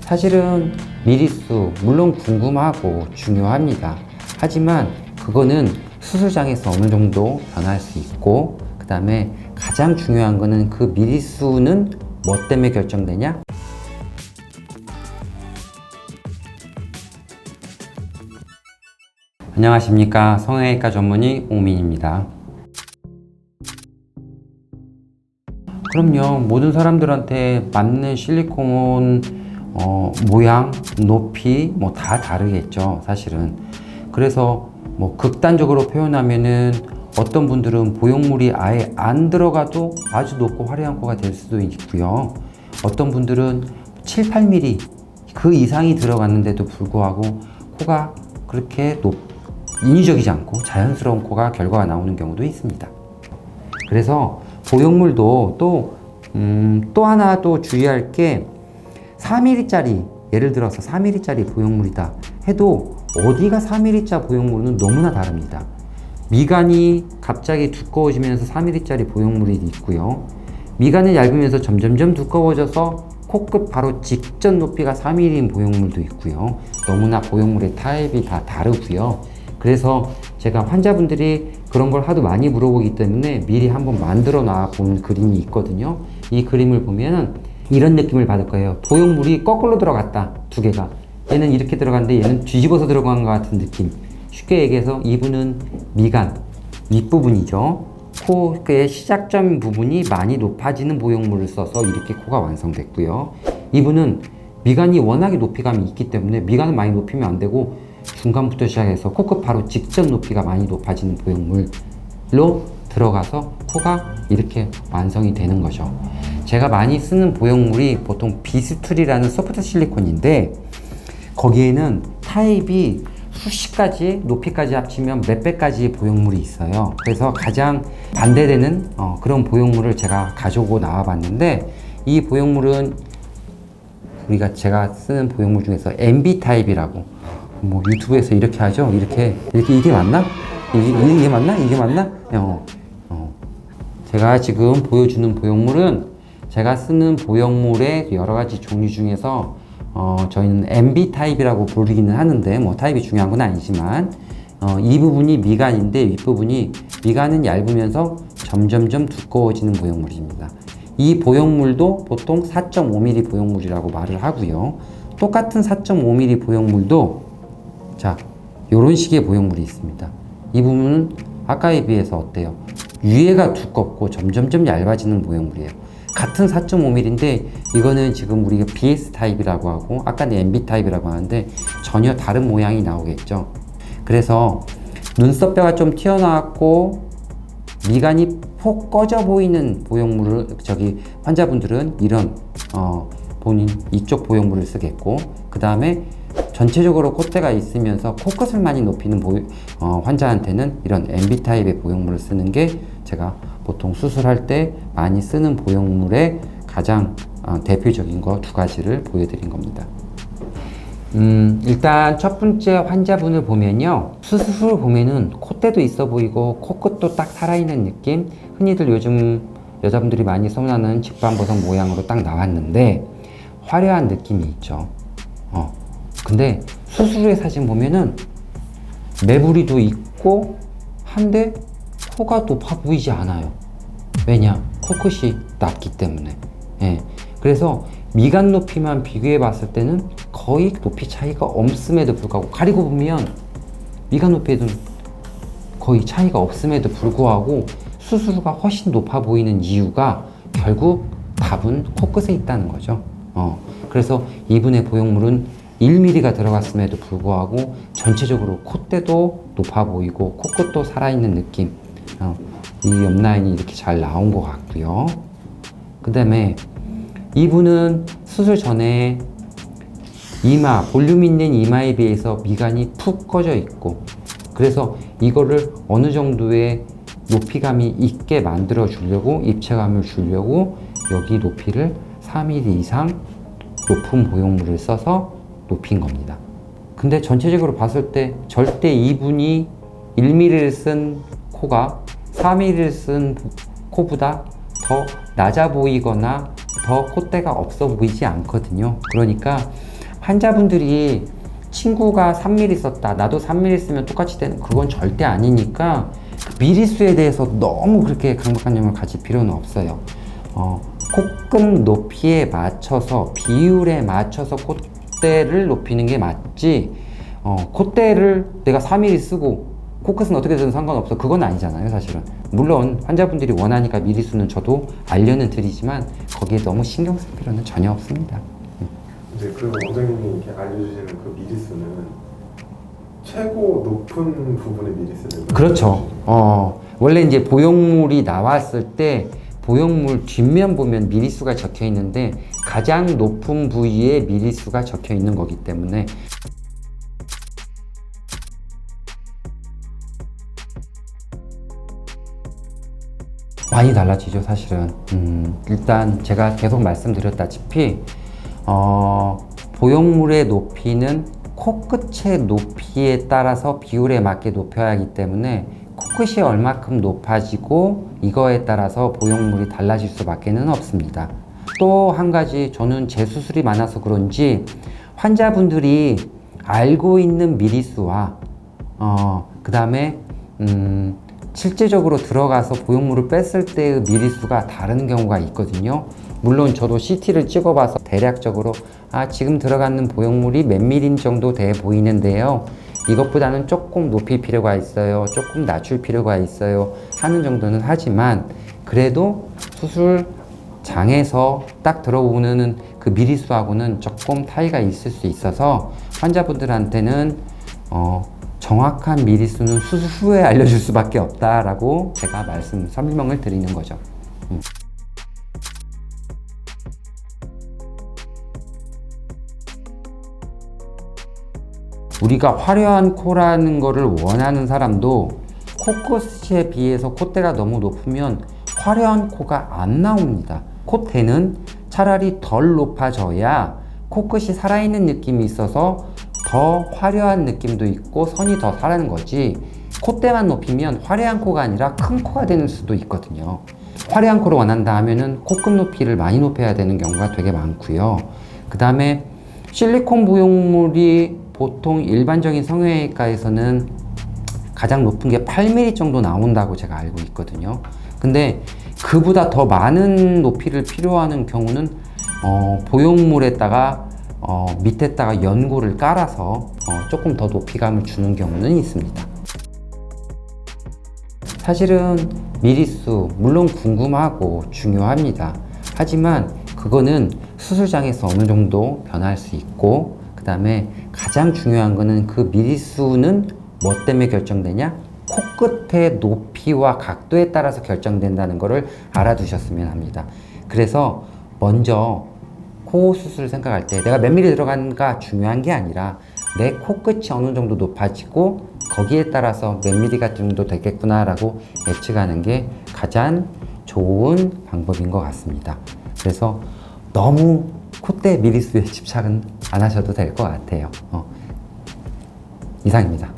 사실은 미리수 물론 궁금하고 중요합니다. 하지만 그거는 수술장에서 어느 정도 변할 수 있고, 그 다음에 가장 중요한 거는 그 미리수는 뭐 때문에 결정되냐? 안녕하십니까, 성형외과 전문의 옥민입니다. 그럼요, 모든 사람들한테 맞는 실리콘 모양, 높이 뭐 다 다르겠죠, 사실은. 그래서 뭐 극단적으로 표현하면은 어떤 분들은 보형물이 아예 안 들어가도 아주 높고 화려한 코가 될 수도 있고요. 어떤 분들은 7, 8mm 그 이상이 들어갔는데도 불구하고 코가 그렇게 인위적이지 않고 자연스러운 코가 결과가 나오는 경우도 있습니다. 그래서 보형물도 또 하나 또 주의할 게 4mm짜리, 예를 들어서 4mm짜리 보형물이다 해도 어디가 4mm짜 보형물은 너무나 다릅니다. 미간이 갑자기 두꺼워지면서 4mm짜리 보형물이 있고요. 미간은 얇으면서 점점점 두꺼워져서 코끝 바로 직전 높이가 4mm인 보형물도 있고요. 너무나 보형물의 타입이 다 다르고요. 그래서 제가 환자분들이 그런 걸 하도 많이 물어보기 때문에 미리 한번 만들어 놔 본 그림이 있거든요. 이 그림을 보면은 이런 느낌을 받을 거예요. 보형물이 거꾸로 들어갔다, 두 개가. 얘는 이렇게 들어갔는데 얘는 뒤집어서 들어간 것 같은 느낌. 쉽게 얘기해서 이분은 미간 윗부분이죠. 코의 시작점 부분이 많이 높아지는 보형물을 써서 이렇게 코가 완성됐고요. 이분은 미간이 워낙에 높이감이 있기 때문에 미간을 많이 높이면 안 되고 중간부터 시작해서 코끝 바로 직전 높이가 많이 높아지는 보형물로 들어가서 코가 이렇게 완성이 되는 거죠. 제가 많이 쓰는 보형물이 보통 비스툴이라는 소프트 실리콘인데 거기에는 타입이 수십 가지, 높이까지 합치면 몇 배까지 보형물이 있어요. 그래서 가장 반대되는 그런 보형물을 제가 가져오고 나와 봤는데, 이 보형물은 제가 쓰는 보형물 중에서 MB 타입이라고, 뭐 유튜브에서 이렇게 하죠. 이게 맞나? 이게 맞나? 이게 맞나? 제가 지금 보여주는 보형물은 제가 쓰는 보형물의 여러 가지 종류 중에서 저희는 MB 타입이라고 부르기는 하는데 뭐 타입이 중요한 건 아니지만 이 부분이 미간인데 윗부분이 미간은 얇으면서 점점점 두꺼워지는 보형물입니다. 이 보형물도 보통 4.5mm 보형물이라고 말을 하고요. 똑같은 4.5mm 보형물도 자, 요런 식의 보형물이 있습니다. 이 부분은 아까에 비해서 어때요? 위에가 두껍고 점점점 얇아지는 보형물이에요. 같은 4.5mm인데 이거는 지금 우리가 BS 타입이라고 하고 아까는 MB 타입이라고 하는데 전혀 다른 모양이 나오겠죠. 그래서 눈썹뼈가 좀 튀어나왔고 미간이 폭 꺼져 보이는 보형물을 환자분들은 이런 본인 이쪽 보형물을 쓰겠고, 그 다음에 전체적으로 콧대가 있으면서 코끝을 많이 높이는 환자한테는 이런 MB 타입의 보형물을 쓰는 게 제가 보통 수술할 때 많이 쓰는 보형물의 가장 대표적인 거 두 가지를 보여드린 겁니다. 일단 첫 번째 환자분을 보면요. 수술을 보면은 콧대도 있어 보이고 코끝도 딱 살아있는 느낌. 흔히들 요즘 여자분들이 많이 선호하는 직방버섯 모양으로 딱 나왔는데 화려한 느낌이 있죠. 근데 수술 후의 사진 보면은 매부리도 있고 한데 코가 높아 보이지 않아요. 왜냐? 코끝이 낮기 때문에. 예. 그래서 미간 높이만 비교해 봤을 때는 거의 높이 차이가 없음에도 불구하고, 가리고 보면 미간 높이에도 거의 차이가 없음에도 불구하고 수술 후가 훨씬 높아 보이는 이유가 결국 답은 코끝에 있다는 거죠. 그래서 이분의 보형물은 1mm가 들어갔음에도 불구하고 전체적으로 콧대도 높아 보이고 코끝도 살아있는 느낌, 이 옆라인이 이렇게 잘 나온 것 같고요. 그 다음에 이분은 수술 전에 이마, 볼륨 있는 이마에 비해서 미간이 푹 꺼져 있고, 그래서 이거를 어느 정도의 높이감이 있게 만들어 주려고, 입체감을 주려고 여기 높이를 4mm 이상 높은 보형물을 써서 높인 겁니다. 근데 전체적으로 봤을 때 절대 이분이 1mm를 쓴 코가 4mm를 쓴 코보다 더 낮아 보이거나 더 콧대가 없어 보이지 않거든요. 그러니까 환자분들이 친구가 3mm 썼다, 나도 3mm 쓰면 똑같이 되는 그건 절대 아니니까 미리수에 대해서 너무 그렇게 강박관념을 가질 필요는 없어요. 코끝 높이에 맞춰서 비율에 맞춰서 콧대를 높이는 게 맞지, 콧대를 내가 3mm 쓰고 코끝은 어떻게 되든 상관없어, 그건 아니잖아요 사실은. 물론 환자분들이 원하니까 미리수는 저도 알려는 드리지만 거기에 너무 신경 쓸 필요는 전혀 없습니다. 이제 그리고 원장님이 이렇게 알려주시는 그 미리수는 최고 높은 부분의 미리수를 그렇죠. 원래 이제 보형물이 나왔을 때 보형물 뒷면 보면 미리수가 적혀 있는데 가장 높은 부위에 미리수가 적혀 있는 거기 때문에 많이 달라지죠 사실은. 일단 제가 계속 말씀드렸다시피 보형물의 높이는 코끝의 높이에 따라서 비율에 맞게 높여야 하기 때문에 코끝이 얼마큼 높아지고 이거에 따라서 보형물이 달라질 수밖에는 없습니다. 또 한 가지, 저는 재수술이 많아서 그런지 환자분들이 알고 있는 미리수와 그 다음에 실제적으로 들어가서 보형물을 뺐을 때의 미리수가 다른 경우가 있거든요. 물론 저도 CT를 찍어봐서 대략적으로 지금 들어가는 보형물이 몇 미리 정도 돼 보이는데요, 이것보다는 조금 높일 필요가 있어요, 조금 낮출 필요가 있어요 하는 정도는 하지만 그래도 수술장에서 딱 들어오는 그 미리수하고는 조금 차이가 있을 수 있어서 환자분들한테는 정확한 미리수는 수술 후에 알려줄 수밖에 없다라고 제가 설명을 드리는 거죠. 우리가 화려한 코라는 거를 원하는 사람도 코끝에 비해서 콧대가 너무 높으면 화려한 코가 안 나옵니다. 콧대는 차라리 덜 높아져야 코끝이 살아있는 느낌이 있어서 더 화려한 느낌도 있고 선이 더 살아는 거지, 콧대만 높이면 화려한 코가 아니라 큰 코가 되는 수도 있거든요. 화려한 코를 원한다 하면은 코끝 높이를 많이 높여야 되는 경우가 되게 많고요. 그 다음에 실리콘 보형물이 보통 일반적인 성형외과에서는 가장 높은 게 8mm 정도 나온다고 제가 알고 있거든요. 근데 그보다 더 많은 높이를 필요하는 경우는 보형물에다가 밑에다가 연고를 깔아서 조금 더 높이감을 주는 경우는 있습니다. 사실은 미리수 물론 궁금하고 중요합니다. 하지만 그거는 수술장에서 어느 정도 변할 수 있고, 그 다음에 가장 중요한 거는 그 미리수는 뭐 때문에 결정되냐? 코끝의 높이와 각도에 따라서 결정된다는 것을 알아두셨으면 합니다. 그래서 먼저 코 수술을 생각할 때 내가 몇 미리 들어간가 중요한 게 아니라 내 코끝이 어느 정도 높아지고 거기에 따라서 몇 미리가 정도 되겠구나 라고 예측하는 게 가장 좋은 방법인 것 같습니다. 그래서 너무 콧대 미리수에 집착은 안 하셔도 될 것 같아요. 이상입니다.